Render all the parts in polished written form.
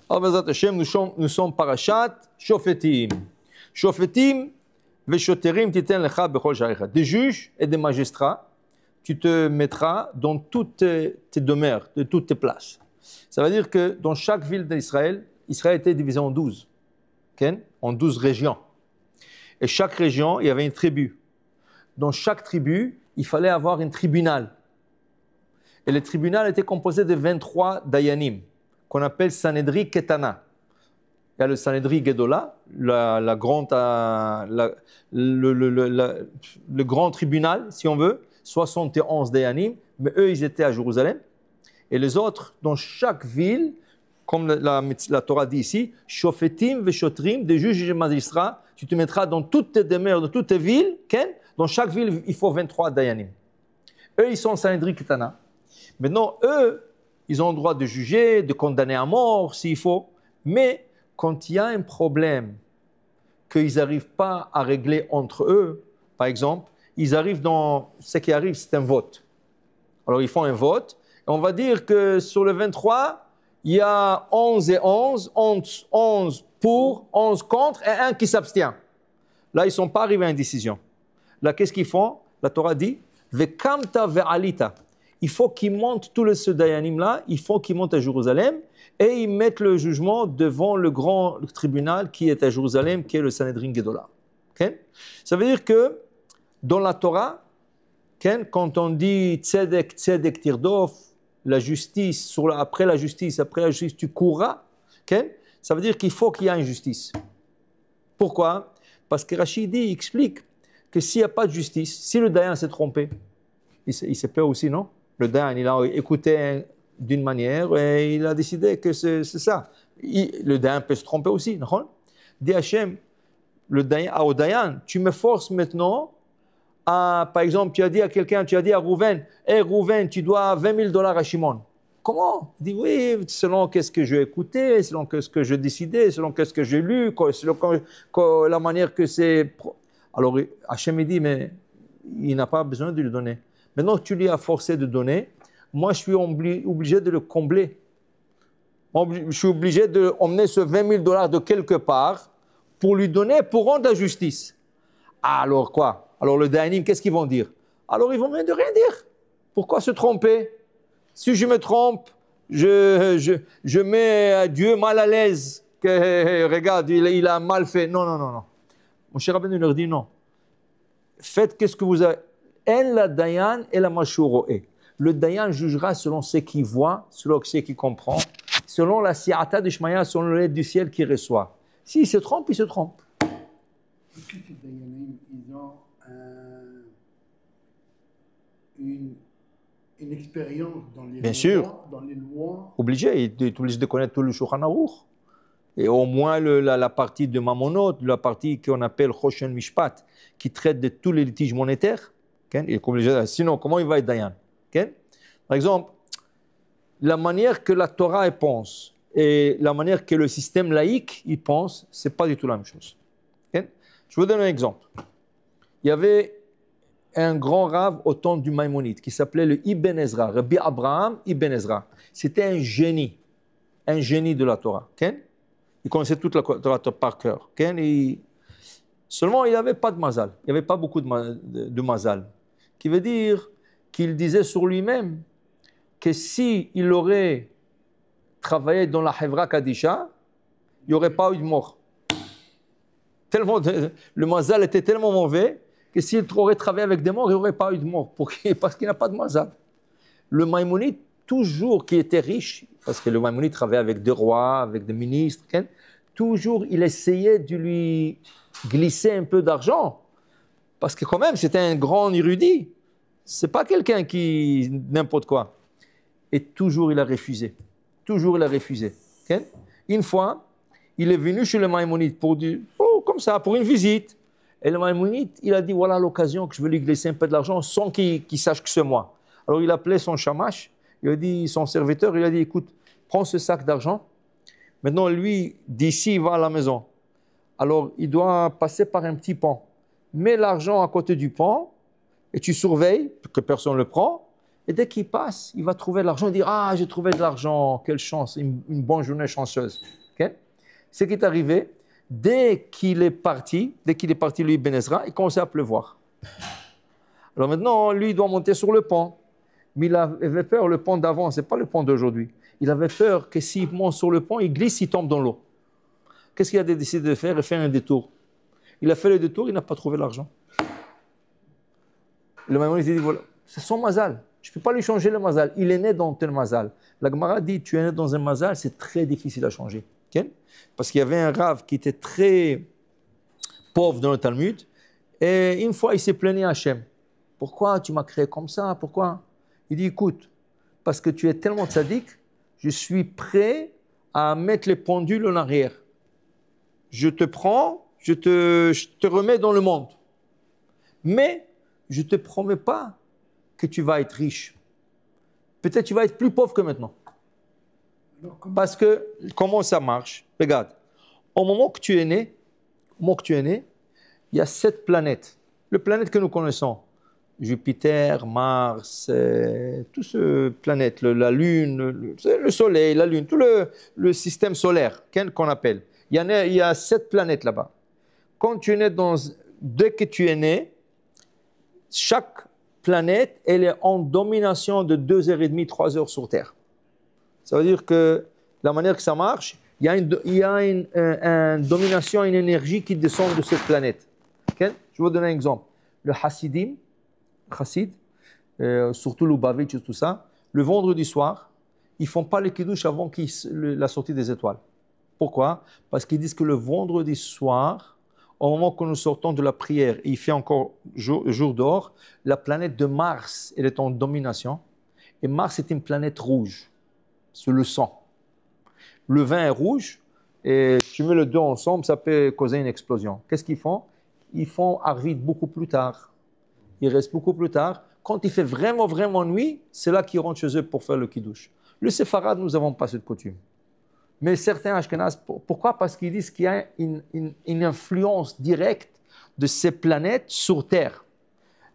Alors, Bezrat Hashem, nous sommes parashat Shofetim. Shofetim, Veshoterim, Titen Lecha Bechol Sharecha. Des juges et des magistrats, tu te mettras dans toutes tes demeures, de toutes tes places. Ça veut dire que dans chaque ville d'Israël, Israël était divisé en 12, okay? En 12 régions. Et chaque région, il y avait une tribu. Dans chaque tribu, il fallait avoir un tribunal. Et le tribunal était composé de 23 dayanim, qu'on appelle Sanhedrin Ketana. Il y a le Sanhedrin Gedola, le grand tribunal, si on veut, 71 dayanim, mais eux, ils étaient à Jérusalem. Et les autres, dans chaque ville, comme la Torah dit ici, Shofetim Veshotrim, des juges et des magistrats, tu te mettras dans toutes tes demeures, dans toutes tes villes, Ken, dans chaque ville, il faut 23 dayanim. Eux, ils sont Sanhedrin Ketana. Maintenant, eux, ils ont le droit de juger, de condamner à mort s'il faut. Mais quand il y a un problème qu'ils n'arrivent pas à régler entre eux, par exemple, ils arrivent dans... Ce qui arrive, c'est un vote. Alors, ils font un vote. Et on va dire que sur le 23, il y a 11 et 11, 11 pour, 11 contre et un qui s'abstient. Là, ils ne sont pas arrivés à une décision. Là, qu'est-ce qu'ils font? La Torah dit « Vekamta ve'alita » Il faut qu'ils montent tous les dayanim là, il faut qu'ils montent à Jérusalem et ils mettent le jugement devant le grand tribunal qui est à Jérusalem, qui est le Sanhedrin Gedola. Okay? Ça veut dire que dans la Torah, okay, quand on dit tzedek, tzedek tirdof, la justice, après la justice, tu courras, okay? Ça veut dire qu'il faut qu'il y ait une justice. Pourquoi? Parce que Rachid dit, il explique que s'il n'y a pas de justice, si le dayan s'est trompé, il s'est peur aussi, non? Le dayan, il a écouté d'une manière et il a décidé que c'est ça. Le dayan peut se tromper aussi, non? Dit Hachem, au dayan, tu me forces maintenant à, par exemple, tu as dit à quelqu'un, tu as dit à Rouven, hey, Rouven, tu dois $20,000 à Shimon. Comment? Il dit oui, selon qu'est-ce que j'ai écouté, selon qu'est-ce que j'ai décidé, selon qu'est-ce que j'ai lu, selon la manière que c'est. Alors Hachem dit, mais il n'a pas besoin de lui donner. Maintenant que tu lui as forcé de donner, moi je suis obligé de le combler. Je suis obligé d'emmener ce $20,000 de quelque part pour lui donner, pour rendre la justice. Alors quoi? Alors le dayanim, qu'est-ce qu'ils vont dire? Alors ils vont même de rien dire. Pourquoi se tromper? Si je me trompe, je mets Dieu mal à l'aise. Regarde, il a mal fait. Non. Mon cher Rabbeinu leur dit non. Faites qu'est-ce que vous avez. En la dayan et la mashouroe. Le dayan jugera selon ce qu'il voit, selon ce qu'il comprend, selon la si'ata de Shmaya, selon l'aide du ciel qu'il reçoit. S'il se trompe, il se trompe. Est-ce que ces dayanim, ils ont une expérience dans les Bien lois, sûr. dans les lois? Obligé, il est obligé de connaître tout le Shulchan Aruch. Et au moins la partie de Mamonot, la partie qu'on appelle Choshen Mishpat, qui traite de tous les litiges monétaires. Okay? Il est obligé, sinon, comment il va être dayan? Okay? Par exemple, la manière que la Torah pense et la manière que le système laïque il pense, ce n'est pas du tout la même chose. Okay? Je vous donne un exemple. Il y avait un grand rave au temps du Maïmonide qui s'appelait le Ibn Ezra, Rabbi Abraham Ibn Ezra. C'était un génie de la Torah. Okay? Il connaissait toute la Torah par cœur. Okay? Seulement, il n'avait pas de mazal. Il n'y avait pas beaucoup de mazal. Qui veut dire qu'il disait sur lui-même que s'il aurait travaillé dans la Hevra Kadisha, il n'y aurait pas eu de mort. Le mazal était tellement mauvais que s'il aurait travaillé avec des morts, il n'y aurait pas eu de mort. Parce qu'il n'a pas de mazal. Le Maïmonide, toujours qui était riche, parce que le Maïmonide travaillait avec des rois, avec des ministres, toujours il essayait de lui glisser un peu d'argent. Parce que quand même, c'était un grand érudit. Ce n'est pas quelqu'un qui... n'importe quoi. Et toujours, il a refusé. Toujours, il a refusé. Okay? Une fois, il est venu chez le Maïmonide pour dire, comme ça, pour une visite. Et le Maïmonide, il a dit, voilà l'occasion que je veux lui glisser un peu de l'argent sans qu'il sache que c'est moi. Alors, il a appelé son shamash, il a dit, son serviteur, il a dit, écoute, prends ce sac d'argent. Maintenant, lui, d'ici, il va à la maison. Alors, il doit passer par un petit pont. Mets l'argent à côté du pont et tu surveilles que personne ne le prend. Et dès qu'il passe, il va trouver de l'argent, il dit « Ah, j'ai trouvé de l'argent, quelle chance, une bonne journée chanceuse. Okay? » Ce qui est arrivé, dès qu'il est parti, lui, Ibn Ezra, il commençait à pleuvoir. Alors maintenant, lui, il doit monter sur le pont. Mais il avait peur, le pont d'avant, ce n'est pas le pont d'aujourd'hui. Il avait peur que s'il monte sur le pont, il glisse, il tombe dans l'eau. Qu'est-ce qu'il a décidé de faire? Il a fait un détour. Il a fait le détour, il n'a pas trouvé l'argent. Le maman, il dit, voilà, c'est son mazal. Je ne peux pas lui changer le mazal. Il est né dans tel mazal. La Gemara dit, tu es né dans un mazal, c'est très difficile à changer. Okay? Parce qu'il y avait un rave qui était très pauvre dans le Talmud. Et une fois, il s'est plaigné à Hachem. Pourquoi tu m'as créé comme ça? Pourquoi? Il dit, écoute, parce que tu es tellement tzaddik, je suis prêt à mettre les pendules en arrière. Je te prends, je te remets dans le monde. Mais je ne te promets pas que tu vas être riche. Peut-être tu vas être plus pauvre que maintenant. Parce que, comment ça marche? Regarde, au moment que tu es né, il y a 7 planètes. Les planètes que nous connaissons, Jupiter, Mars, toutes ces planètes, la Lune, le Soleil, la Lune, tout le système solaire qu'on appelle. Il y a 7 planètes là-bas. Quand tu es né dès que tu es né, chaque planète, elle est en domination de 2h30, 3 heures sur Terre. Ça veut dire que la manière que ça marche, il y a une domination, une énergie qui descend de cette planète. Okay? Je vais vous donner un exemple. Le Hasidim, surtout Lubavitch et tout ça, le vendredi soir, ils ne font pas le kiddush avant la sortie des étoiles. Pourquoi? Parce qu'ils disent que le vendredi soir, au moment que nous sortons de la prière, il fait encore jour d'or, la planète de Mars, elle est en domination. Et Mars est une planète rouge. C'est le sang. Le vin est rouge, et tu mets les deux ensemble, ça peut causer une explosion. Qu'est-ce qu'ils font? Ils font Arvid beaucoup plus tard. Ils restent beaucoup plus tard. Quand il fait vraiment, vraiment nuit, c'est là qu'ils rentrent chez eux pour faire le kiddush. Le séfarade, nous n'avons pas cette coutume. Mais certains Ashkenaz, pourquoi? Parce qu'ils disent qu'il y a une influence directe de ces planètes sur Terre.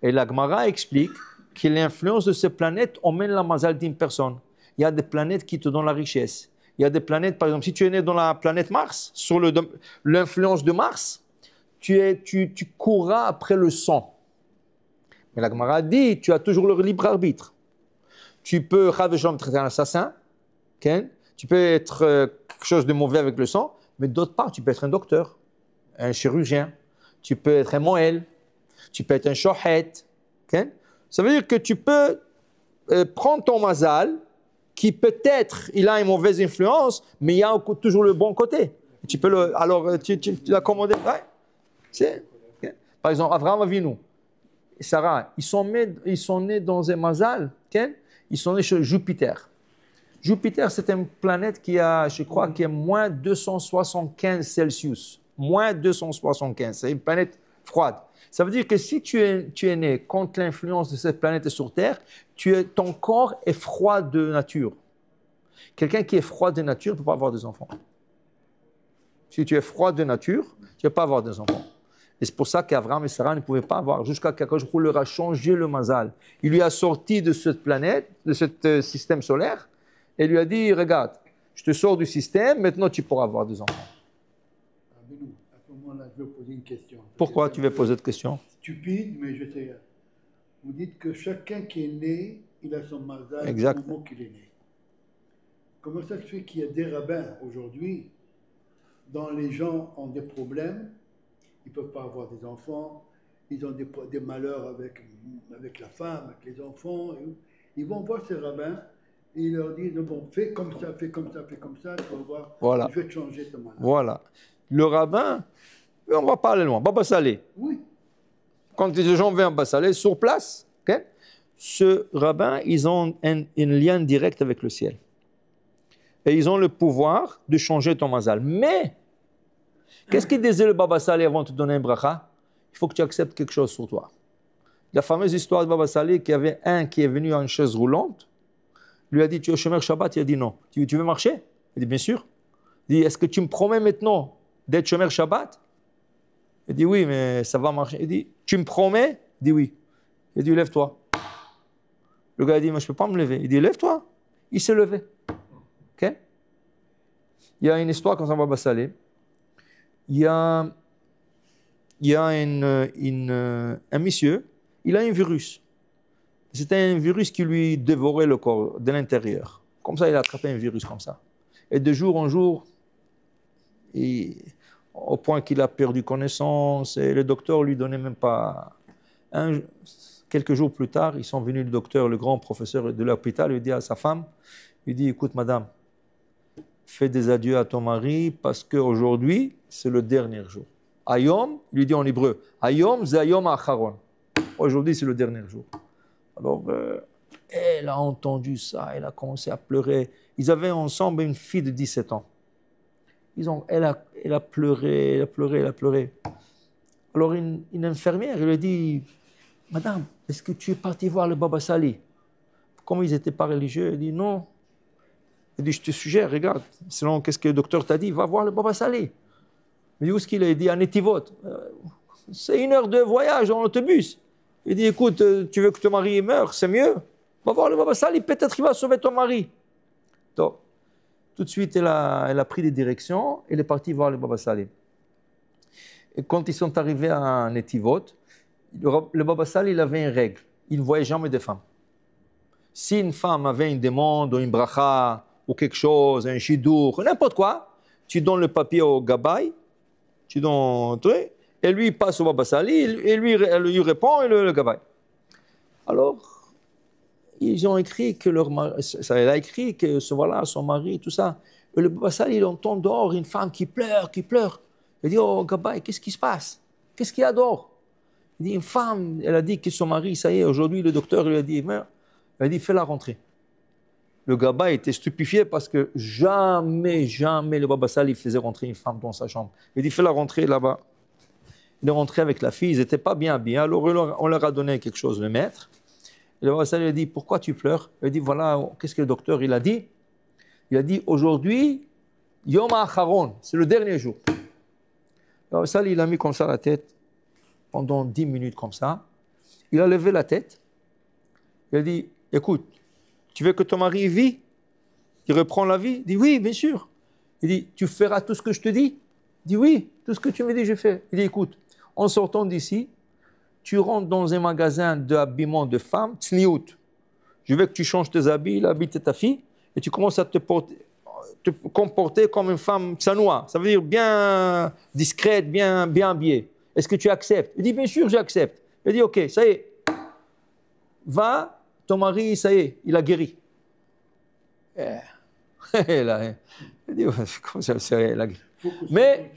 Et la Gemara explique que l'influence de ces planètes emmène la mazal d'une personne. Il y a des planètes qui te donnent la richesse. Il y a des planètes, par exemple, si tu es né dans la planète Mars, sur l'influence de Mars, tu courras après le sang. Mais la Gemara dit, tu as toujours le libre arbitre. Tu peux être un assassin, okay? Tu peux être quelque chose de mauvais avec le sang, mais d'autre part, tu peux être un docteur, un chirurgien, tu peux être un moël, tu peux être un shohet. Okay? Ça veut dire que tu peux prendre ton mazal, qui peut-être, il a une mauvaise influence, mais il y a toujours le bon côté. Tu peux tu l'as commandé. Ouais. Okay? Par exemple, Avraham Avinu et Sarah, ils sont nés dans un mazal, okay? Ils sont nés chez Jupiter. Jupiter, c'est une planète qui a, je crois, qui est moins 275 Celsius. Moins 275. C'est une planète froide. Ça veut dire que si tu es né contre l'influence de cette planète sur Terre, ton corps est froid de nature. Quelqu'un qui est froid de nature ne peut pas avoir des enfants. Si tu es froid de nature, tu ne peux pas avoir des enfants. Et c'est pour ça qu'Avraham et Sarah ne pouvaient pas avoir, jusqu'à qu'Akadosh Baruch Hu leur a changé le mazal. Il lui a sorti de cette planète, de ce système solaire, et lui a dit, regarde, je te sors du système, maintenant tu pourras avoir des enfants. À ce moment-là, je vais poser une question. Pourquoi tu veux poser cette question? Stupide, mais je sais. Vous dites que chacun qui est né, il a son mazal Exact. au moment qu'il est né. Comment ça se fait qu'il y a des rabbins aujourd'hui, dont les gens ont des problèmes, ils ne peuvent pas avoir des enfants, ils ont des malheurs avec la femme, avec les enfants. Ils vont voir ces rabbins et ils leur disent, bon, fais comme ça, fais comme ça, fais comme ça, tu vas voir, voilà. je vais te changer ton malheur. Voilà. Le rabbin, on va pas aller loin, Baba Salé. Oui. Quand les gens viennent à Baba Salé, sur place, okay, ce rabbin, ils ont un lien direct avec le ciel. Et ils ont le pouvoir de changer ton mazal. Mais, qu'est-ce qu'il disait le Baba Salé avant de te donner un bracha? Il faut que tu acceptes quelque chose sur toi. La fameuse histoire de Baba Salé, qu'il y avait un qui est venu en chaise roulante, lui a dit, tu es au Shomer Shabbat? Il a dit non. Tu veux marcher? Il dit, bien sûr. Il dit, est-ce que tu me promets maintenant d'être Shomer Shabbat? Il dit, oui, mais ça va marcher. Il dit, tu me promets? Il dit, oui. Il dit, lève-toi. Le gars a dit, moi, je ne peux pas me lever. Il dit, lève-toi. Il s'est levé. OK? Il y a une histoire quand on va Salé. Il y a un monsieur, il a un virus. C'était un virus qui lui dévorait le corps de l'intérieur. Comme ça, il a attrapé un virus comme ça. Et de jour en jour, au point qu'il a perdu connaissance, et le docteur lui donnait même pas... Quelques jours plus tard, ils sont venus, le docteur, le grand professeur de l'hôpital, lui dit à sa femme, il dit, écoute madame, fais des adieux à ton mari parce qu'aujourd'hui, c'est le dernier jour. Ayom, il lui dit en hébreu, Ayom, c'est Ayom Acharon. Aujourd'hui, c'est le dernier jour. Alors, elle a entendu ça, elle a commencé à pleurer. Ils avaient ensemble une fille de 17 ans. Elle a pleuré, elle a pleuré, elle a pleuré. Alors, une infirmière, elle lui a dit, madame, est-ce que tu es partie voir le Baba Sali? Comme ils n'étaient pas religieux, elle dit non. Elle dit, je te suggère, regarde, selon qu'est-ce que le docteur t'a dit, va voir le Baba Sali. Il dit, où est-ce qu'il est? Il dit, à Netivot. C'est 1 heure de voyage en autobus. Il dit, écoute, tu veux que ton mari meure, c'est mieux. Va voir le Baba Sali, peut-être qu'il va sauver ton mari. Donc, tout de suite, elle a pris des directions, elle est partie voir le Baba Sali. Et quand ils sont arrivés à Netivot, le Baba Sali, il avait une règle. Il ne voyait jamais de femmes. Si une femme avait une demande ou une bracha ou quelque chose, un shidour, n'importe quoi, tu donnes le papier au gabay, tu donnes un truc, et lui il passe au Baba Sali, et lui elle lui répond, et le gabay. Alors, ils ont écrit que elle a écrit que voilà, son mari, tout ça. Et le Baba Sali, il entend dehors une femme qui pleure. Il dit, oh gabay, qu'est-ce qui se passe? Qu'est-ce qu'il y a dehors? Il dit, une femme, elle a dit que son mari, ça y est, aujourd'hui le docteur lui a dit, merde. Elle a dit, fais-la rentrer. Le gabay était stupéfié parce que jamais le Baba Sali faisait rentrer une femme dans sa chambre. Il a dit, fais-la rentrer là-bas. Il est rentré avec la fille, ils n'étaient pas bien habillés. Alors on leur a donné quelque chose, le maître. Et le Baba Sali a dit, pourquoi tu pleures? Il a dit, voilà, qu'est-ce que le docteur il a dit? Il a dit, aujourd'hui, Yom HaAcharon, c'est le dernier jour. Le Baba Sali, il a mis comme ça la tête pendant 10 minutes comme ça. Il a levé la tête. Il a dit, écoute, tu veux que ton mari vit? Il reprend la vie? Il dit, oui, bien sûr. Il dit, tu feras tout ce que je te dis? Il dit, oui, tout ce que tu me dis, je fais. Il dit, écoute, en sortant d'ici, tu rentres dans un magasin d'habillement de femmes, Tzniout. Je veux que tu changes tes habits, l'habit de ta fille, et tu commences à te comporter comme une femme tsanoua. Ça veut dire bien discrète, bien habillée. Est-ce que tu acceptes? Il dit, bien sûr, j'accepte. Il dit, ok, ça y est. Va, ton mari, ça y est, il a guéri. Elle a dit, comment ça, elle a guéri. Mais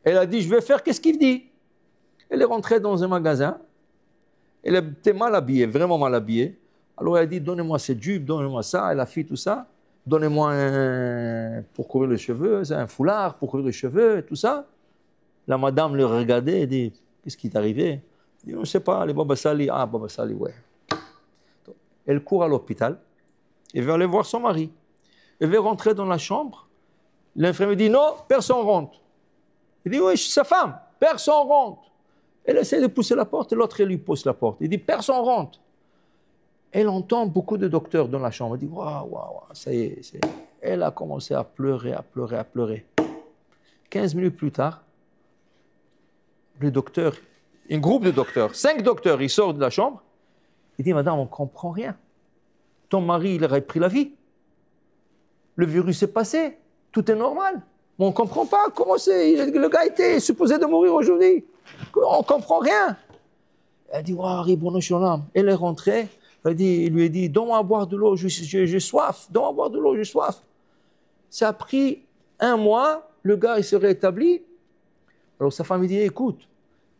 elle a dit, je vais faire qu'est-ce qu'il dit. Elle est rentrée dans un magasin. Elle était mal habillée, vraiment mal habillée. Alors elle a dit, donnez-moi cette jupe, donnez-moi ça. Elle a fait tout ça. Donnez-moi pour couvrir les cheveux, un foulard pour couvrir les cheveux, tout ça. La madame le regardait et dit, qu'est-ce qui est arrivé? Elle dit, on ne sait pas, les Baba Sali. Ah, Baba Sali, ouais. Elle court à l'hôpital et veut aller voir son mari. Elle veut rentrer dans la chambre. L'infirmière dit, non, personne rentre. Il dit, oui, je suis sa femme, personne rentre. Elle essaie de pousser la porte et l'autre, elle lui pousse la porte. Il dit, personne rentre. Elle entend beaucoup de docteurs dans la chambre. Elle dit, waouh, ça y est. Elle a commencé à pleurer. 15 minutes plus tard, le docteur, un groupe de docteurs, 5 docteurs, ils sortent de la chambre. Il dit, madame, on ne comprend rien. Ton mari, il aurait pris la vie. Le virus est passé. Tout est normal. Mais on ne comprend pas comment c'est. Le gars était supposé de mourir aujourd'hui. On ne comprend rien. Elle dit, waouh, Ribono Shalom. Elle est rentrée. Il lui a dit, donne-moi à boire de l'eau, j'ai soif. Donne-moi à boire de l'eau, j'ai soif. Ça a pris 1 mois. Le gars, il se rétablit. Alors sa femme lui dit, écoute,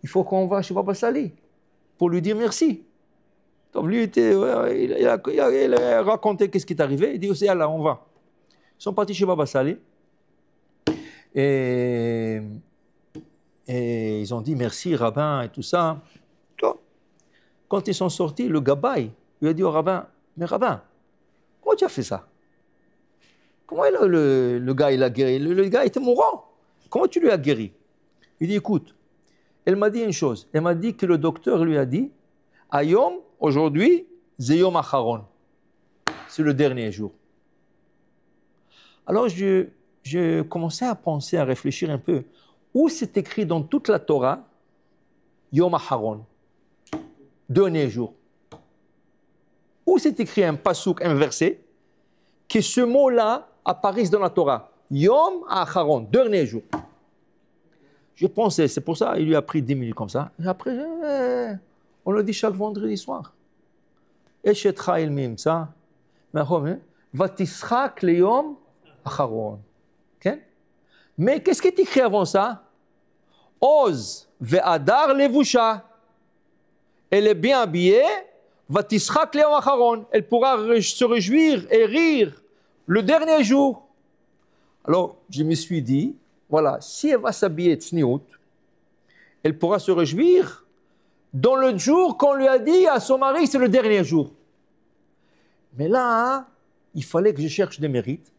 il faut qu'on va chez Baba Sali pour lui dire merci. Donc lui, il a raconté qu'est-ce qui est arrivé. Il dit aussi, là, on va. Ils sont partis chez Baba Sali. Et ils ont dit merci, rabbin, et tout ça. Quand ils sont sortis, le gabay lui a dit au rabbin, mais rabbin, comment tu as fait ça? Comment le gars, il a guéri? Le gars était mourant. Comment tu lui as guéri? Il dit, écoute, elle m'a dit une chose. Elle m'a dit que le docteur lui a dit, Ayom, aujourd'hui, c'est Yom Acharon. C'est le dernier jour. Alors, je commençais à penser, à réfléchir un peu. Où c'est écrit dans toute la Torah, Yom Acharon, dernier jour? Où c'est écrit un pasouk, un verset, que ce mot-là apparaisse dans la Torah? Yom Acharon, dernier jour. Je pensais, c'est pour ça, il lui a pris 10 minutes comme ça. Et après, on le dit chaque vendredi soir. Eshetcha il mim, ça. Vatischak le Yom Acharon. Mais qu'est-ce qui est écrit avant ça? Oz ve'adar levusha. Elle est bien habillée. Vatischak le Yom Acharon. Elle pourra se réjouir et rire le dernier jour. Alors, je me suis dit, voilà, si elle va s'habiller tsniout, elle pourra se réjouir dans le jour qu'on lui a dit à son mari, c'est le dernier jour. Mais là, il fallait que je cherche des mérites.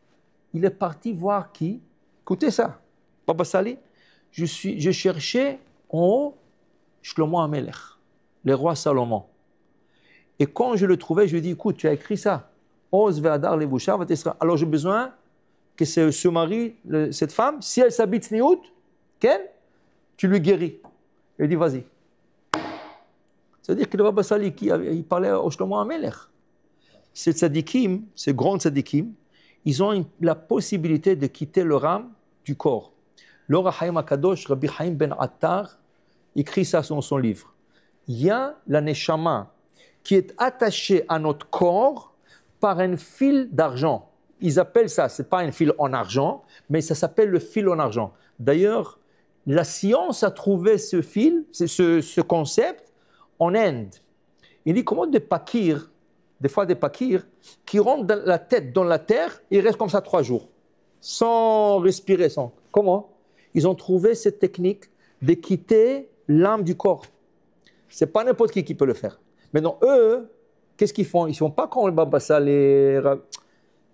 Il est parti voir qui? Écoutez ça, Baba Sali, je cherchais en haut Shlomo HaMelech, le roi Salomon. Et quand je le trouvais, je lui ai dit, écoute, tu as écrit ça. Oz ve'adar levusha v'tisra. Alors j'ai besoin que ce mari, cette femme, si elle s'habille tsniout, tu lui guéris. Il dit, vas-y. C'est-à-dire que le Baba Sali, il parlait au Shlomo HaMelech. Ces tzadikim, ces grands tzadikim, ils ont la possibilité de quitter leur âme du corps. L'Or HaChaim HaKadosh, Rabbi Chaim Ben Attar, écrit ça dans son livre. Il y a la neshama qui est attachée à notre corps par un fil d'argent. Ils appellent ça, ce n'est pas un fil en argent, mais ça s'appelle le fil en argent. D'ailleurs, la science a trouvé ce fil, ce concept en Inde. Il dit comment des pakirs, des fois des pakirs, qui rentrent la tête dans la terre, ils restent comme ça 3 jours, sans respirer, sans. Comment? Ils ont trouvé cette technique de quitter l'âme du corps. Ce n'est pas n'importe qui peut le faire. Maintenant, eux, qu'est-ce qu'ils font? Ils ne font pas comme le Baba Saleh.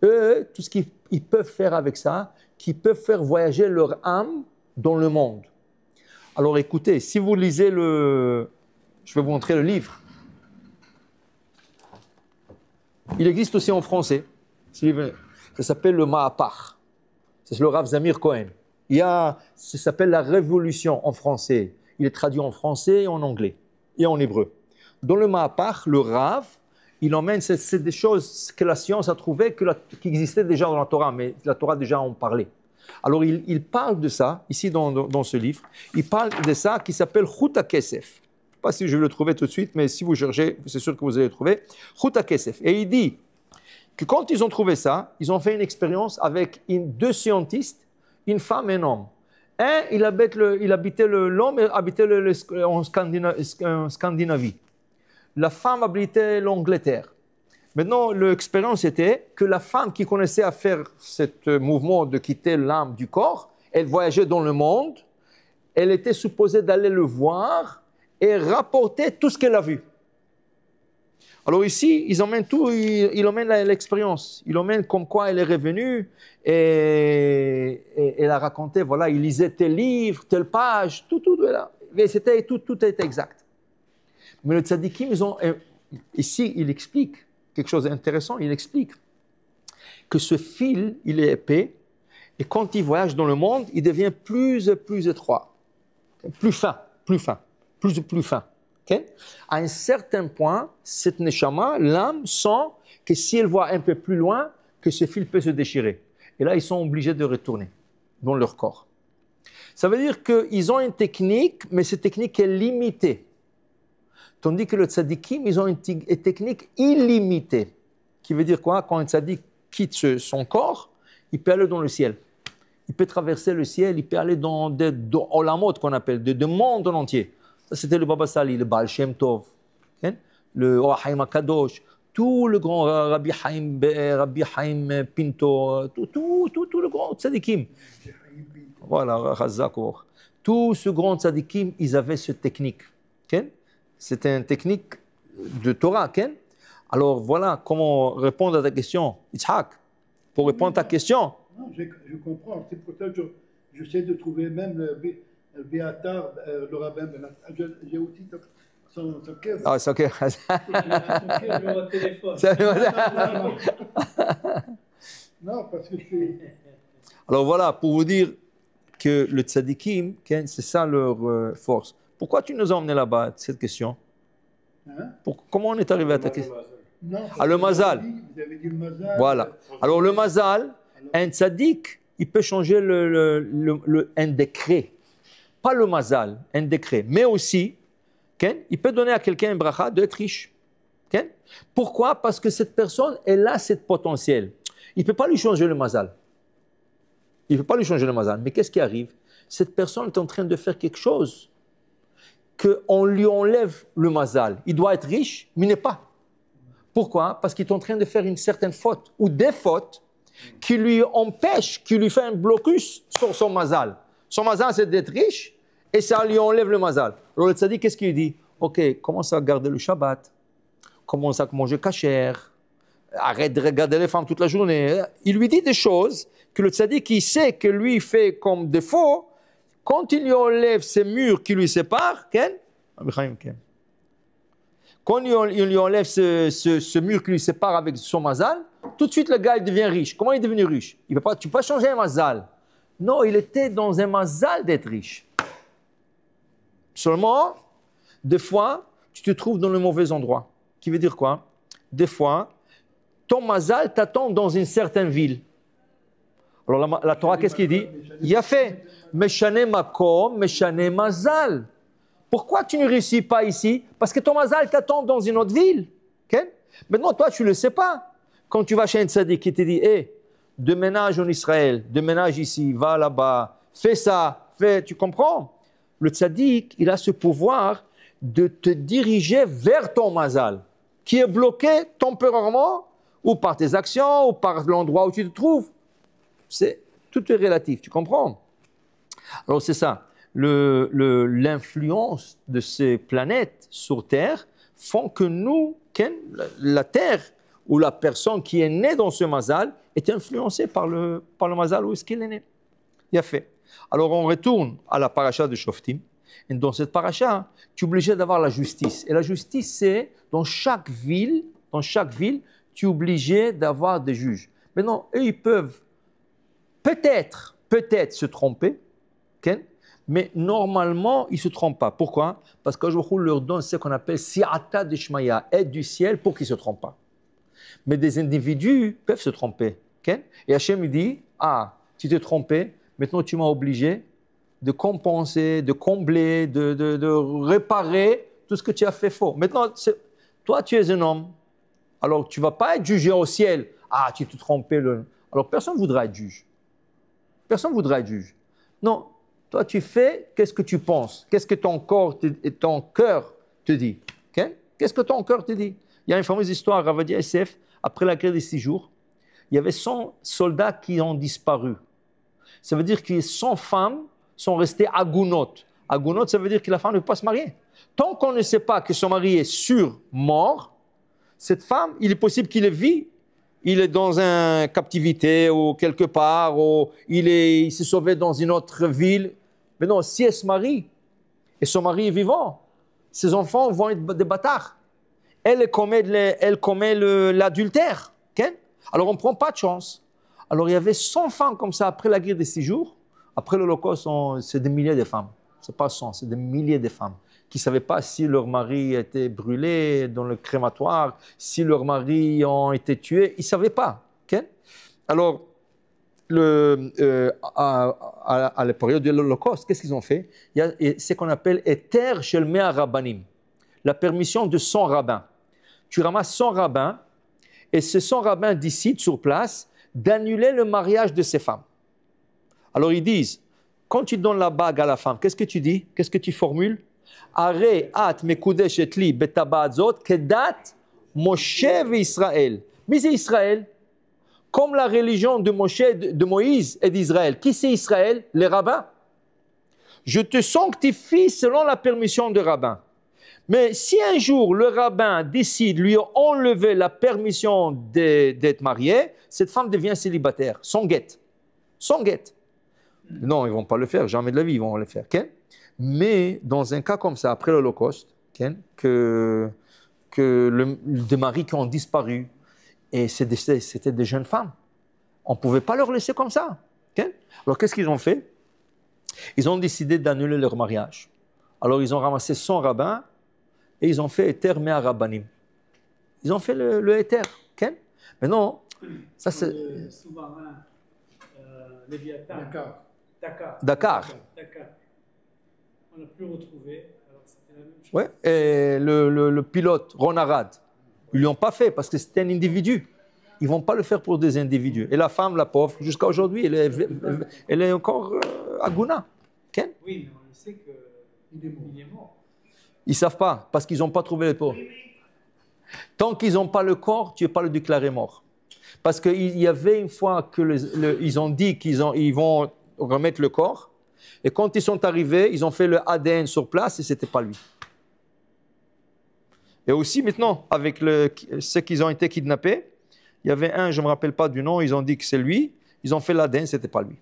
Eux, tout ce qu'ils peuvent faire avec ça, qu'ils peuvent faire voyager leur âme dans le monde. Alors écoutez, si vous lisez je vais vous montrer le livre. Il existe aussi en français. Ça s'appelle le Mahapach. C'est le Rav Zamir Cohen. Ça s'appelle la Révolution en français. Il est traduit en français et en anglais et en hébreu. Dans le Mahapach, le Rav, il emmène, c'est des choses que la science a trouvées qui existaient déjà dans la Torah, mais la Torah déjà en parlait. Alors il parle de ça, ici dans ce livre, il parle de ça qui s'appelle Chut HaKesef. Je ne sais pas si je vais le trouver tout de suite, mais si vous cherchez, c'est sûr que vous allez le trouver. Chut HaKesef. Et il dit que quand ils ont trouvé ça, ils ont fait une expérience avec 2 scientistes, une femme et un homme. Un, l'homme habitait en Scandinavie. La femme habitait l'Angleterre. Maintenant, l'expérience était que la femme qui connaissait à faire ce mouvement de quitter l'âme du corps, elle voyageait dans le monde, elle était supposée d'aller le voir et rapporter tout ce qu'elle a vu. Alors ici, ils emmènent tout, ils emmènent l'expérience. Ils emmènent comme quoi elle est revenue et elle a raconté, voilà, il lisait tel livre, telle page, tout là. Et tout était exact. Mais le tzadikim, ici, il explique quelque chose d'intéressant. Il explique que ce fil, il est épais, et quand il voyage dans le monde, il devient plus et plus étroit, plus fin. Okay? À un certain point, cette neshama, l'âme, sent que si elle voit un peu plus loin, que ce fil peut se déchirer. Et là, ils sont obligés de retourner dans leur corps. Ça veut dire qu'ils ont une technique, mais cette technique est limitée. Tandis que le tzadikim, ils ont une technique illimitée. Qui veut dire quoi? Quand un tzadik quitte son corps, il peut aller dans le ciel. Il peut traverser le ciel, il peut aller dans olamot qu'on appelle, de monde entier. Ça, c'était le Baba Sali, le Baal Shem Tov, le Or HaChaim HaKadosh, tout le grand Rabbi Chaim Pinto, tout le grand tzadikim. Voilà, Chazakor. Tout ce grand tzadikim, ils avaient cette technique. C'était une technique de Torah. Alors voilà comment répondre à ta question, Yitzhak. Pour répondre à ta question. Non, je comprends. C'est pour ça que j'essaie de trouver même le Béatar, le rabbin. J'ai aussi son cœur. Ah, c'est ok. Au téléphone. Non, parce que c'est... Alors voilà, pour vous dire que le tzadikim, c'est ça leur force. Pourquoi tu nous as emmenés là-bas, cette question? Hein? Comment on est arrivé à ta question? Non, Ah, le mazal. Vous avez dit le mazal. Voilà. Alors le mazal, un tzadik, il peut changer un décret. Pas le mazal, un décret. Mais aussi, il peut donner à quelqu'un un bracha d'être riche. Pourquoi? Parce que cette personne, elle a cette potentiel. Il ne peut pas lui changer le mazal. Il ne peut pas lui changer le mazal. Mais qu'est-ce qui arrive? Cette personne est en train de faire quelque chose qu'on lui enlève le mazal. Il doit être riche, mais il n'est pas. Pourquoi? Parce qu'il est en train de faire une certaine faute ou des fautes qui lui empêchent, qui lui fait un blocus sur son mazal. Son mazal, c'est d'être riche et ça lui enlève le mazal. Alors le tzaddik, qu'est-ce qu'il dit? Ok, commence à garder le Shabbat, commence à manger kasher, arrête de regarder les femmes toute la journée. Il lui dit des choses que le tzaddik, il sait que lui fait comme défaut. Quand il lui enlève ces murs qui lui séparent, quand il lui enlève ce mur qui lui sépare avec son mazal, tout de suite le gars il devient riche. Comment il est devenu riche? Tu ne peux pas changer un mazal. Non, il était dans un mazal d'être riche. Seulement, des fois, tu te trouves dans le mauvais endroit. Qui veut dire quoi? Des fois, ton mazal t'attend dans une certaine ville. Alors la Torah, qu'est-ce qu'il dit? Il a fait Meshane makom, meshane mazal. Pourquoi tu ne réussis pas ici? Parce que ton mazal t'attend dans une autre ville. Okay? Maintenant, toi, tu ne le sais pas. Quand tu vas chez un tzaddik qui te dit hey, déménage en Israël, déménage ici, va là-bas, fais ça, tu comprends? Le tzaddik, il a ce pouvoir de te diriger vers ton mazal, qui est bloqué temporairement, ou par tes actions, ou par l'endroit où tu te trouves. Tout est relatif, tu comprends? Alors c'est ça. L'influence de ces planètes sur Terre font que nous, la Terre ou la personne qui est née dans ce mazal est influencée par le mazal où est-ce qu'il est né. Il a fait. Alors on retourne à la paracha de Shoftim. Et dans cette paracha, tu es obligé d'avoir la justice. Et la justice, c'est dans chaque ville, tu es obligé d'avoir des juges. Maintenant, eux, ils peuvent peut-être se tromper, mais normalement, ils ne se trompent pas. Pourquoi? Parce que Dieu leur donne ce qu'on appelle si'ata d'ishmaya, aide du ciel pour qu'ils ne se trompent pas. Mais des individus peuvent se tromper. Et Hachem dit, tu t'es trompé, maintenant tu m'as obligé de compenser, de combler, de réparer tout ce que tu as fait faux. Maintenant, toi, tu es un homme, alors tu ne vas pas être jugé au ciel. Tu t'es trompé. Alors personne ne voudra être juge. Personne ne voudra être juge. Non, toi tu fais, qu'est-ce que tu penses? Qu'est-ce que ton corps et ton cœur te dit? Qu'est-ce que ton cœur te dit? Il y a une fameuse histoire à Ravadia SF, après la guerre des 6 jours, il y avait 100 soldats qui ont disparu. Ça veut dire que 100 femmes sont restées agounot. Agounot, ça veut dire que la femme ne peut pas se marier. Tant qu'on ne sait pas que son mari est sûr mort, cette femme, il est possible qu'il vit. Il est dans une captivité ou quelque part, ou il s'est sauvé dans une autre ville. Mais non, si elle se marie et son mari est vivant, ses enfants vont être des bâtards. Elle commet l'adultère. Alors on ne prend pas de chance. Alors il y avait 100 femmes comme ça après la guerre des 6 jours. Après l'Holocauste, c'est des milliers de femmes. Ce n'est pas 100, c'est des milliers de femmes qui ne savaient pas si leur mari était brûlé dans le crématoire, si leurs maris ont été tués. Ils ne savaient pas. Alors, à la période de l'Holocauste, qu'est-ce qu'ils ont fait? Il y a ce qu'on appelle « Eter shel mea rabbanim », la permission de 100 rabbins. Tu ramasses 100 rabbins et ces 100 rabbins décident sur place d'annuler le mariage de ces femmes. Alors ils disent, quand tu donnes la bague à la femme, qu'est-ce que tu dis? Qu'est-ce que tu formules? Are at mekudeshet li betabazot kedat Moshe ve'Israël. Mais c'est Israël. Comme la religion de Moshe, de Moïse et d'Israël. Qui c'est Israël? Les rabbins. Je te sanctifie selon la permission de rabbin. Mais si un jour le rabbin décide de lui enlever la permission d'être marié, cette femme devient célibataire, sans guette. Sans guette. Non, ils ne vont pas le faire, jamais de la vie ils vont le faire. Okay? Mais dans un cas comme ça, après l'Holocauste, des maris qui ont disparu. Et c'était des jeunes femmes. On ne pouvait pas leur laisser comme ça. Alors, qu'est-ce qu'ils ont fait? Ils ont décidé d'annuler leur mariage. Alors, ils ont ramassé 100 rabbins et ils ont fait Eter Mea Rabbanim. Ils ont fait le Eter. Maintenant, ça c'est... Le sous-marin Léviathan. Dakar. Dakar. On n'a plus retrouvé. Alors, c'était la même chose. Ouais. Et le pilote, Ron Arad, ils ne l'ont pas fait parce que c'était un individu. Ils ne vont pas le faire pour des individus. Et la femme, la pauvre, jusqu'à aujourd'hui, elle est encore à Gouna. Oui, mais on le sait qu'il est mort. Ils ne savent pas parce qu'ils n'ont pas trouvé le corps. Tant qu'ils n'ont pas le corps, tu ne peux pas le déclarer mort. Parce qu'il y avait une fois qu'ils ont dit ils vont remettre le corps. Et quand ils sont arrivés, ils ont fait le ADN sur place et ce n'était pas lui. Et aussi maintenant, avec ceux qui ont été kidnappés, il y avait un, je ne me rappelle pas du nom, ils ont dit que c'est lui. Ils ont fait l'ADN, ce n'était pas lui.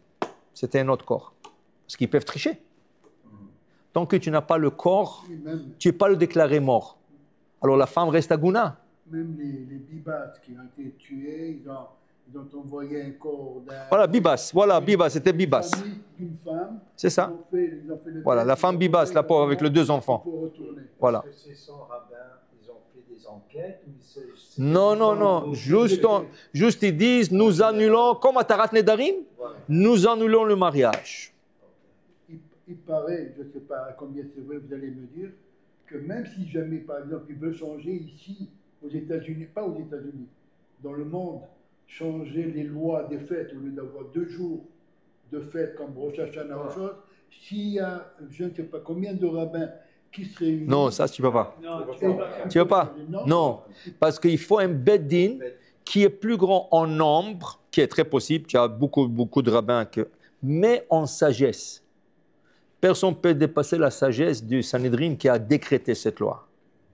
C'était un autre corps. Parce qu'ils peuvent tricher. Tant que tu n'as pas le corps, tu ne peux pas le déclarer mort. Alors la femme reste à Gouna. Même les Bibas qui ont été tués, ils ont envoyé un corps d'un... Voilà, Bibas, c'était Bibas. D'une femme. C'est ça. Ils ont fait Voilà, la femme Bibas, la pauvre, avec les 2 enfants. Voilà. Est-ce que ces 100 rabbins, ils ont fait des enquêtes Non. Juste ils disent, nous annulons, comme à Tarat Nedarim, nous annulons le mariage. Il paraît, je ne sais pas combien c'est vrai, vous allez me dire, que même si jamais, par exemple, ils veulent changer ici, aux États-Unis, pas aux États-Unis, dans le monde, changer les lois des fêtes, au lieu d'avoir 2 jours de fête comme Rosh Hashanah ou autre chose, s'il y a, je ne sais pas combien de rabbins qui se réunissent... Non, ça, tu ne peux pas. Non, tu peux pas. Tu ne peux pas. Non, parce qu'il faut un Beddin qui est plus grand en nombre, qui est très possible, tu as beaucoup de rabbins, mais en sagesse. Personne ne peut dépasser la sagesse du Sanhedrin qui a décrété cette loi.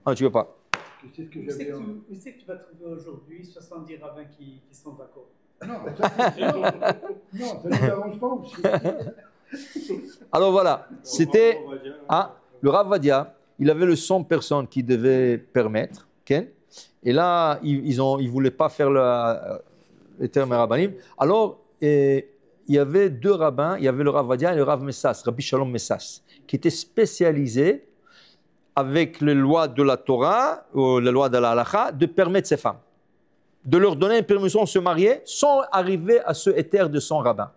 Non, tu ne peux pas. Tu sais ce que Où c'est j'avais... que tu vas trouver aujourd'hui 70 rabbins qui sont d'accord? Non, ça ne nous arrange pas aussi. Alors voilà, c'était le Rav Vadia, il avait le 100 personnes qui devaient permettre, et là, ils ne voulaient pas faire le terme rabbanim. Alors, il y avait 2 rabbins, il y avait le Rav Vadia et le Rav Messas, Rabbi Shalom Messas, qui étaient spécialisés avec les lois de la Torah, ou les lois de la Halacha, de permettre ces femmes, de leur donner une permission de se marier sans arriver à ce éther de 100 rabbins.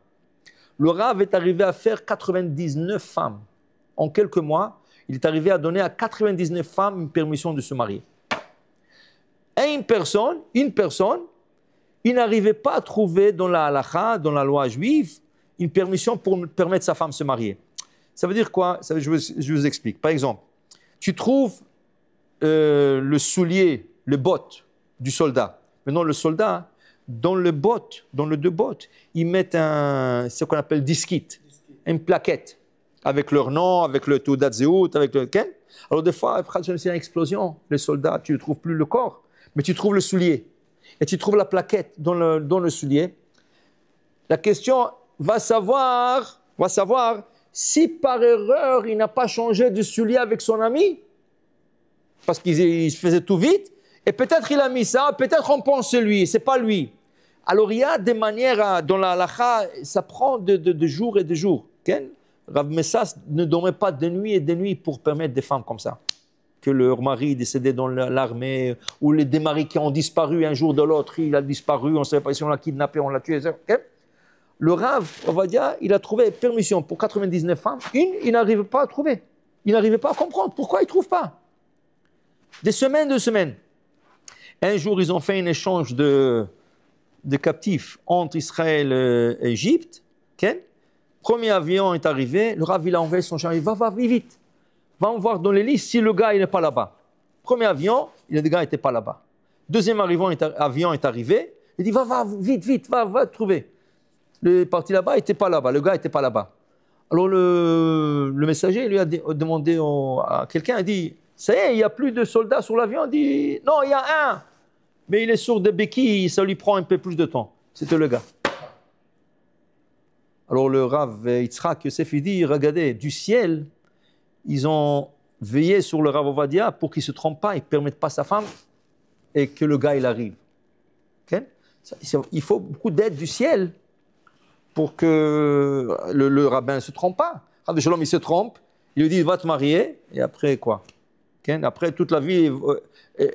Le Rav est arrivé à faire 99 femmes. En quelques mois, il est arrivé à donner à 99 femmes une permission de se marier. Et une personne, il n'arrivait pas à trouver dans la halakha, dans la loi juive, une permission pour permettre sa femme de se marier. Ça veut dire quoi? Je vous explique. Par exemple, tu trouves le soulier, le botte du soldat. Maintenant, le soldat, dans le deux bottes, ils mettent ce qu'on appelle disquite, une plaquette, avec leur nom, avec le Teudat Zehut, avec le Ken. Alors des fois, après une explosion, les soldats, tu ne trouves plus le corps, mais tu trouves le soulier. Et tu trouves la plaquette dans le soulier. La question va savoir si par erreur, il n'a pas changé de soulier avec son ami, parce qu'il faisait tout vite, et peut-être il a mis ça, peut-être on pense c'est lui, c'est pas lui. Alors il y a des manières, dans la halakha, ça prend de jours et de jours. Rav Messas ne dormait pas de nuit et de nuit pour permettre des femmes comme ça, que leur mari est décédé dans l'armée, ou des maris qui ont disparu un jour de l'autre, il a disparu, on ne savait pas si on l'a kidnappé, on l'a tué. Le Rav Ovadia, il a trouvé permission pour 99 femmes, il n'arrive pas à trouver. Il n'arrivait pas à comprendre pourquoi il ne trouve pas. Des semaines. Un jour, ils ont fait un échange de captifs entre Israël et Égypte. Premier avion est arrivé, le Rav il a envoyé son chariot, va vite. Va voir dans les listes si le gars n'est pas là-bas. Premier avion, le gars n'était pas là-bas. Deuxième avion est arrivé, il dit va vite, va trouver. Le parti là-bas n'était pas là-bas, le gars n'était pas là-bas. Alors le messager lui a demandé à quelqu'un, il dit ça y est, il n'y a plus de soldats sur l'avion. Il dit non, il y a un, mais il est sourd de béquilles, ça lui prend un peu plus de temps. C'était le gars. Alors le Rav Yitzhak Yosef, il dit regardez, du ciel, ils ont veiller sur le Rav Ovadia pour qu'il ne se trompe pas, il ne permette pas à sa femme et que le gars il arrive. Okay? Il faut beaucoup d'aide du ciel pour que le rabbin ne se trompe pas. Rav Shalom, il se trompe, il lui dit va te marier, et après quoi? Okay? Après toute la vie,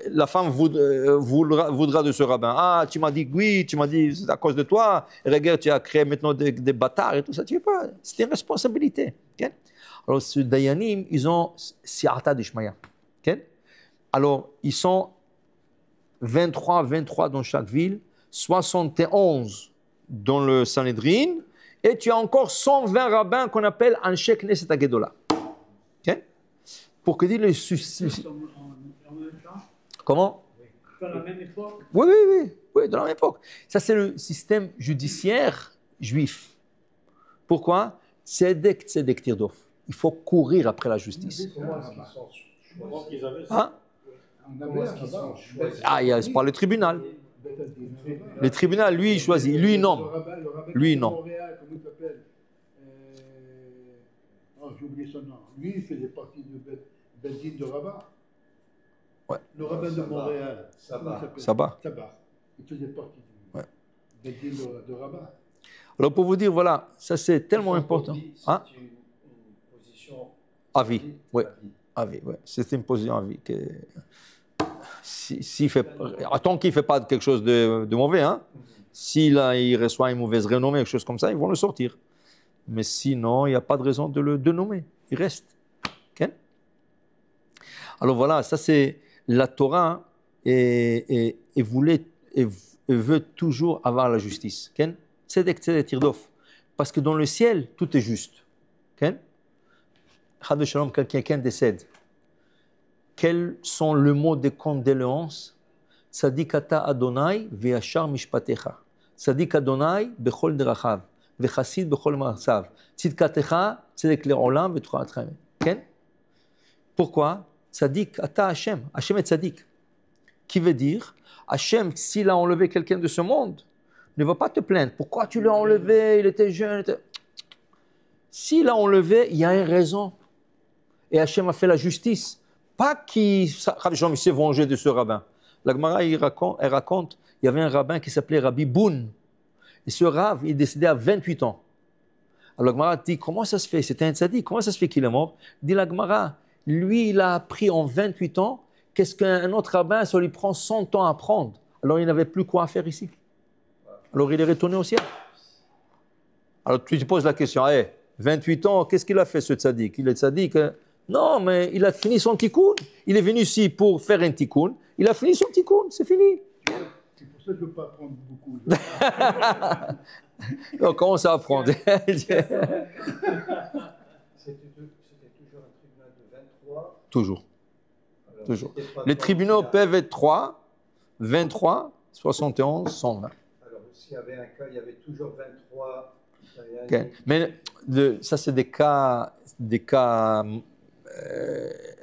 la femme voudra de ce rabbin. Ah, tu m'as dit que oui, tu m'as dit c'est à cause de toi, et regarde, tu as créé maintenant des bâtards et tout ça. Tu ne veux pas, c'est une responsabilité. Okay? Alors, ce Dayanim, ils ont Si'ata d'Ishmaya. Okay? Alors, ils sont 23 dans chaque ville, 71 dans le Sanhedrin, et tu as encore 120 rabbins qu'on appelle Anshe Knesset HaGedolah. Okay? Pour que dire le En même temps, comment? dans la même époque. Oui, dans la même époque. Ça, c'est le système judiciaire juif. Pourquoi? Tzedek, tzedek tirdof. Il faut courir après la justice. Comment qu'ils avaient Hein? Comment est-ce qu'ils sont choisis? Ah, c'est par le tribunal. Le tribunal, lui, il choisit. Lui, il nomme. Lui, non. Comment il s'appelle j'ai oublié son nom. Lui, il faisait partie de Bedin de Rabat. Ouais. Le rabbin de Montréal. Sabah. Il faisait partie du Bedin de Rabat. Alors, pour vous dire, voilà, ça c'est tellement important. Hein? C'est une position à vie. Oui. À vie, ouais. C'est une position à vie. Tant qu'il ne fait pas quelque chose de mauvais, hein? Si là, il reçoit une mauvaise renommée, quelque chose comme ça, ils vont le sortir. Mais sinon, il n'y a pas de raison de le nommer. Il reste. Okay? Alors voilà, ça c'est la Torah et veut toujours avoir la justice. Okay? Tzedek, tzedek, tirdof. Parce que dans le ciel, tout est juste. Okay? Chad Shalom, quelqu'un décède. Quels sont les mots de condoléances? Tzadik ata Adonai ve'yashar mishpatecha. Tzadik Adonai bechol derachav ve'chasid bechol ma'asav. Tzidkatecha tzedek le'olam ve'tuchat chaim. Pourquoi? Tzadik ata Hashem. Hashem est tzadik. Qui veut dire, Hashem, s'il a enlevé quelqu'un de ce monde, ne va pas te plaindre. Pourquoi tu l'as enlevé? Il était jeune. S'il a enlevé, il y a une raison. Et Hashem a fait la justice. Pas qu'il s'est vengé de ce rabbin. La Gemara, elle raconte, il y avait un rabbin qui s'appelait Rabbi Boun. Et ce rav, il est décédé à 28 ans. Alors la Gemara dit, comment ça se fait? C'était un tzaddik, comment ça se fait qu'il est mort? Dit la Gemara, lui, il a appris en 28 ans, qu'est-ce qu'un autre rabbin, ça lui prend 100 ans à apprendre. Alors il n'avait plus quoi faire ici. Alors il est retourné au ciel. Alors tu te poses la question, 28 ans, qu'est-ce qu'il a fait ce tzaddik? Il est tzaddik. Non, mais il a fini son tikkun. Il est venu ici pour faire un tikkun. Il a fini son tikkun, c'est fini. C'est pour ça que je ne veux pas apprendre beaucoup. On commence à apprendre. C'était toujours un tribunal de 23. Toujours. Alors, Toujours. pas Les 3 tribunaux milliards. peuvent être 3, 23, 71, 120. Alors, s'il y avait un cas, il y avait toujours 23. Okay. Mais ça, c'est des cas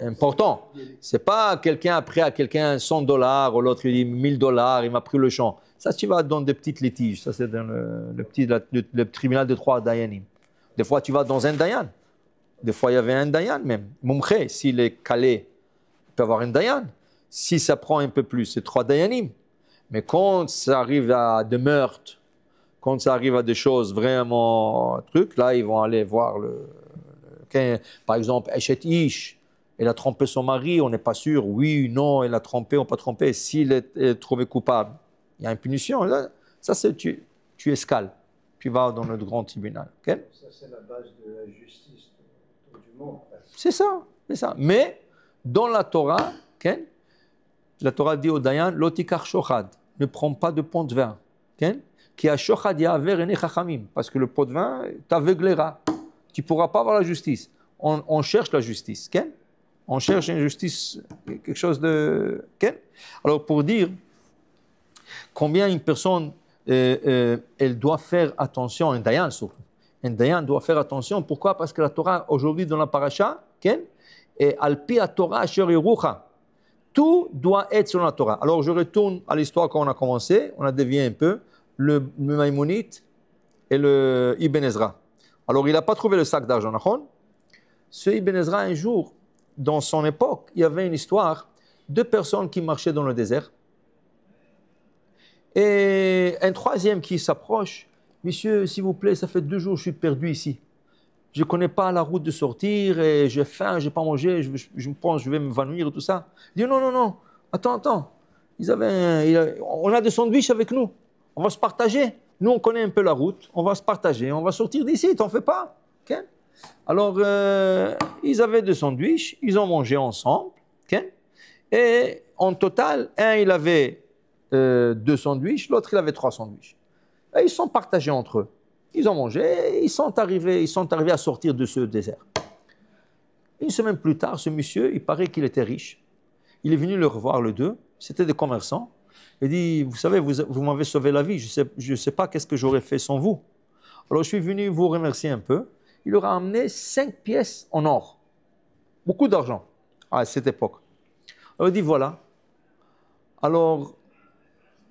importants. Ce n'est pas quelqu'un a pris à quelqu'un $100, ou l'autre il dit $1000, il m'a pris le champ. Ça, tu vas dans des petites litiges. Ça, c'est dans le tribunal de 3 Dayanim. Des fois, tu vas dans un Dayan. Des fois, il y avait un Dayan même. Moumché, s'il est calé, il peut avoir un Dayan. Si ça prend un peu plus, c'est 3 Dayanim. Mais quand ça arrive à des meurtres, quand ça arrive à des choses vraiment trucs, là, ils vont aller voir par exemple, Eshet Ish, elle a trompé son mari, on n'est pas sûr, oui, non, elle a trompé, on n'a pas trompé. S'il est trouvé coupable, il y a une punition. Là, ça, c'est tu escales. Tu vas dans le grand tribunal. Okay? Ça, c'est la base de la justice du monde. C'est ça. Mais dans la Torah, okay? La Torah dit au Dayan, Lotikar shochad, ne prends pas de pot de vin. Okay? Qui a shochad yaver ene chachamim, parce que le pot de vin t'aveuglera. Tu ne pourras pas avoir la justice. On cherche la justice. Okay? On cherche une justice, quelque chose de... Okay? Alors, pour dire combien une personne, elle doit faire attention, un dayan surtout. Un dayan doit faire attention. Pourquoi? Parce que la Torah, aujourd'hui, dans la paracha, okay? Et alpi a Torah asher yerucha. Tout doit être selon la Torah. Alors, je retourne à l'histoire quand on a commencé. On a dévié un peu. Le Maïmonite et le Ibn Ezra. Alors, il n'a pas trouvé le sac d'argent. Ce Ibn Ezra, un jour, dans son époque, il y avait une histoire, 2 personnes qui marchaient dans le désert, et un troisième qui s'approche. Monsieur, s'il vous plaît, ça fait 2 jours que je suis perdu ici. Je ne connais pas la route de sortir, et j'ai faim, je n'ai pas mangé, je pense que je vais m'évanouir et tout ça. Il dit, non, non, non, attends. On a des sandwichs avec nous, on va se partager. Nous, on connaît un peu la route, on va se partager, on va sortir d'ici, t'en fais pas. Okay? Alors, ils avaient des sandwichs, ils ont mangé ensemble. Okay? Et en total, un, il avait 2 sandwichs, l'autre, il avait 3 sandwichs. Et ils sont partagés entre eux. Ils ont mangé, et ils sont arrivés à sortir de ce désert. Une semaine plus tard, ce monsieur, il paraît qu'il était riche. Il est venu le revoir, le 2. C'était des commerçants. Il dit, vous savez, vous m'avez sauvé la vie. Je ne sais pas qu'est-ce que j'aurais fait sans vous. Alors, je suis venu vous remercier un peu. Il leur a amené 5 pièces en or. Beaucoup d'argent à cette époque. Alors, il dit, voilà. Alors,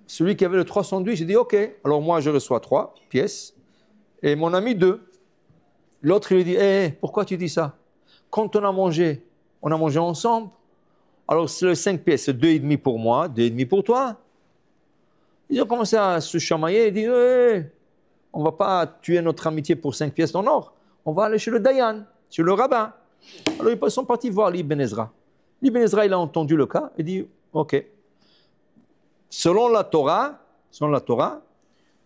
celui qui avait le 3 sandwichs, il dit, OK. Alors, moi, je reçois 3 pièces. Et mon ami 2. L'autre, il lui dit, pourquoi tu dis ça? Quand on a mangé ensemble. Alors, c'est le 5 pièces, c'est 2,5 pour moi, 2,5 pour toi. Ils ont commencé à se chamailler et dit, on ne va pas tuer notre amitié pour 5 pièces en or. On va aller chez le Dayan, chez le rabbin. Alors, ils sont partis voir l'Ibn Ezra. L'Ibn Ezra, il a entendu le cas et dit, OK. Selon la Torah,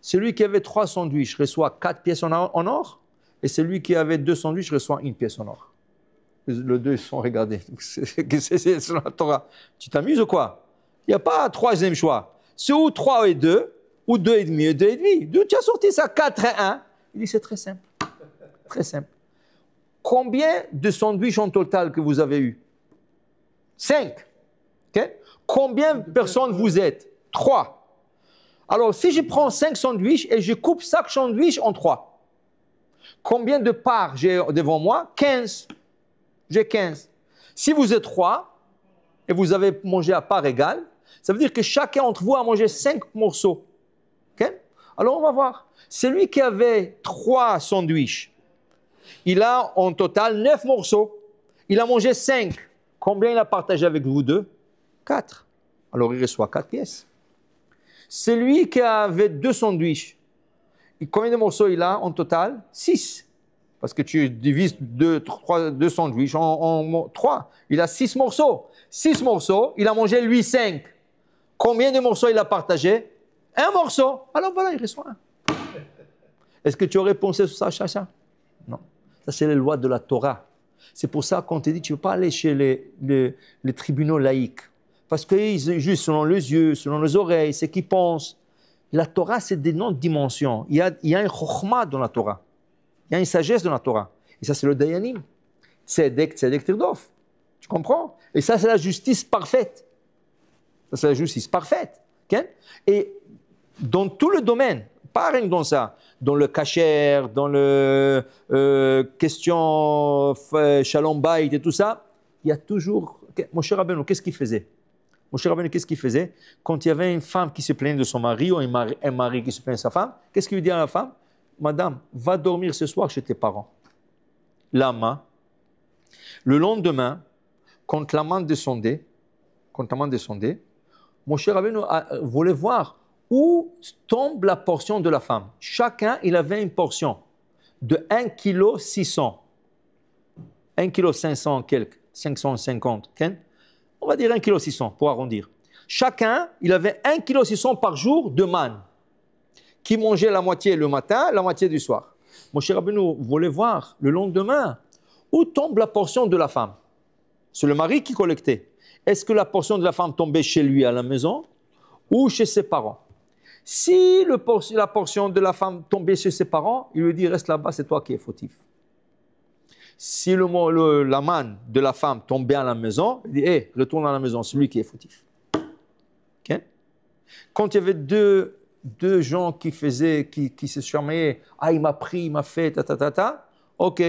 celui qui avait 3 sandwichs reçoit 4 pièces en or, et celui qui avait 2 sandwichs reçoit 1 pièce en or. Les 2 sont regardés. C'est selon la Torah. Tu t'amuses ou quoi? Il n'y a pas un 3e choix. C'est ou 3 et 2, ou 2,5 et 2,5. D'où tu as sorti ça, 4 et 1? Il dit, c'est très simple. Très simple. Combien de sandwichs en total que vous avez eu? 5. Okay? Combien de personnes vous êtes? 3. Alors, si je prends 5 sandwichs et je coupe chaque sandwich en 3, combien de parts j'ai devant moi? 15. J'ai 15. Si vous êtes 3 et vous avez mangé à part égale, ça veut dire que chacun d'entre vous a mangé 5 morceaux. Okay? Alors, on va voir. Celui qui avait 3 sandwichs, il a en total 9 morceaux. Il a mangé 5. Combien il a partagé avec vous 2? 4. Alors, il reçoit 4 pièces. Celui qui avait 2 sandwichs, combien de morceaux il a en total? 6. Parce que tu divises 2 sandwichs en 3. Il a 6 morceaux. 6 morceaux, il a mangé lui 5. Combien de morceaux il a partagé? 1 morceau. Alors voilà, il reçoit 1. Est-ce que tu aurais pensé sur ça, Chacha? Non. Ça, c'est les lois de la Torah. C'est pour ça qu'on te dit, tu ne peux pas aller chez les tribunaux laïcs. Parce qu'ils jugent selon les yeux, selon les oreilles, ce qu'ils pensent. La Torah, c'est des non-dimensions. Il y a un chokhmah dans la Torah. Il y a une sagesse dans la Torah. Et ça, c'est le dayanim. Tzedek tirdof. Tu comprends? Et ça, c'est la justice parfaite. Ça, c'est la justice parfaite. Okay? Et dans tout le domaine, pas rien que dans ça, dans le kasher, dans le question shalom bayit et tout ça, il y a toujours... Moshe Rabbeinu, qu'est-ce qu'il faisait? Moshe Rabbeinu, qu'est-ce qu'il faisait? Quand il y avait une femme qui se plaignait de son mari, ou un mari qui se plaignait de sa femme, qu'est-ce qu'il lui dit à la femme? Madame, va dormir ce soir chez tes parents. Lama. Le lendemain, quand la main descendait, Moshe Rabbeinu voulait voir où tombe la portion de la femme. Chacun, il avait une portion de 1,6 kg. 1,5 kg, 550. Okay? On va dire 1,6 kg pour arrondir. Chacun, il avait 1,6 kg par jour de manne, qui mangeait la moitié le matin, la moitié du soir. Moshe Rabbeinu voulait voir le lendemain où tombe la portion de la femme. C'est le mari qui collectait. Est-ce que la portion de la femme tombait chez lui à la maison ou chez ses parents? Si la portion de la femme tombait chez ses parents, il lui dit, reste là-bas, c'est toi qui es fautif. Si la manne de la femme tombait à la maison, il dit, retourne à la maison, c'est lui qui est fautif. Okay? Quand il y avait deux gens qui se chamaient, il m'a pris, il m'a fait, ok,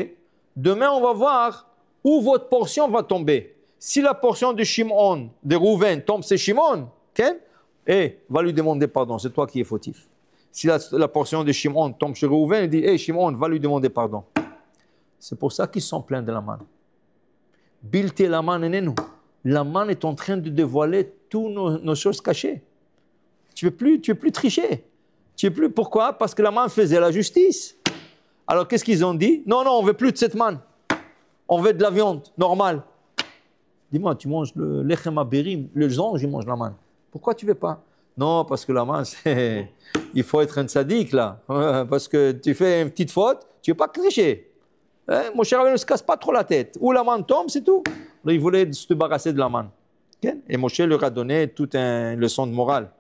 demain on va voir où votre portion va tomber. Si la portion de Shimon, de Rouven, tombe chez Shimon, okay? Va lui demander pardon, c'est toi qui es fautif. Si la portion de Shimon tombe chez Rouven, il dit, Shimon, va lui demander pardon. C'est pour ça qu'ils sont pleins de la manne. Bilti Laman enenu. Laman est en train de dévoiler toutes nos choses cachées. Tu ne veux plus tricher. Pourquoi? Parce que Laman faisait la justice. Alors qu'est-ce qu'ils ont dit? Non, on ne veut plus de cette manne. On veut de la viande normale. Dis-moi, tu manges le lechem aberim, les anges, ils mangent la manne. Pourquoi tu ne veux pas? Non, parce que la manne, il faut être un sadique là. Parce que tu fais une petite faute, tu ne veux pas tricher. Mon cher ami ne se casse pas trop la tête. Où la manne tombe, c'est tout. Alors, il voulait se débarrasser de la manne. Et Moshe leur a donné toute une leçon de morale.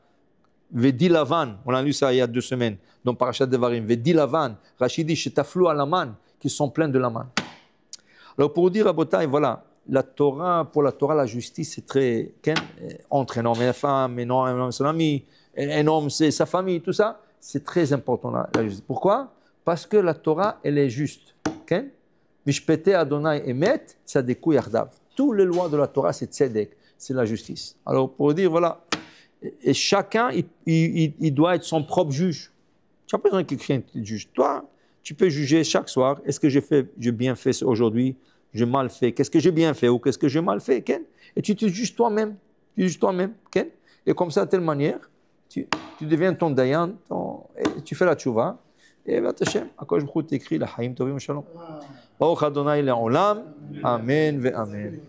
Vedi Lavan, on a lu ça il y a 2 semaines, dans Parashat Devarim. Vedi Lavan, Rachid dit, Shetaflu à la manne, qui sont pleins de la manne. Alors pour dire à Botaï, voilà, pour la Torah, la justice, c'est très, entre un homme et une femme, un homme et son ami, un homme c'est sa famille, tout ça, c'est très important la justice. Pourquoi? Parce que la Torah, elle est juste. Mishpete Adonai Emet, Tzadeku Yardav. Toutes les lois de la Torah, c'est tzedek, c'est la justice. Alors pour dire, voilà, et chacun, il doit être son propre juge. Tu n'as pas besoin que quelqu'un te juge. Toi, tu peux juger chaque soir, est-ce que j'ai bien fait aujourd'hui, j'ai mal fait, qu'est-ce que j'ai bien fait ou qu'est-ce que j'ai mal fait, et tu te juges toi-même. Et comme ça, de telle manière, tu deviens ton dayan, et tu fais la tchouva, et va Hashem, à quoi je vous t'écris la haïm tovim shalom. Baruch Adonai le'olam, amen ve amen.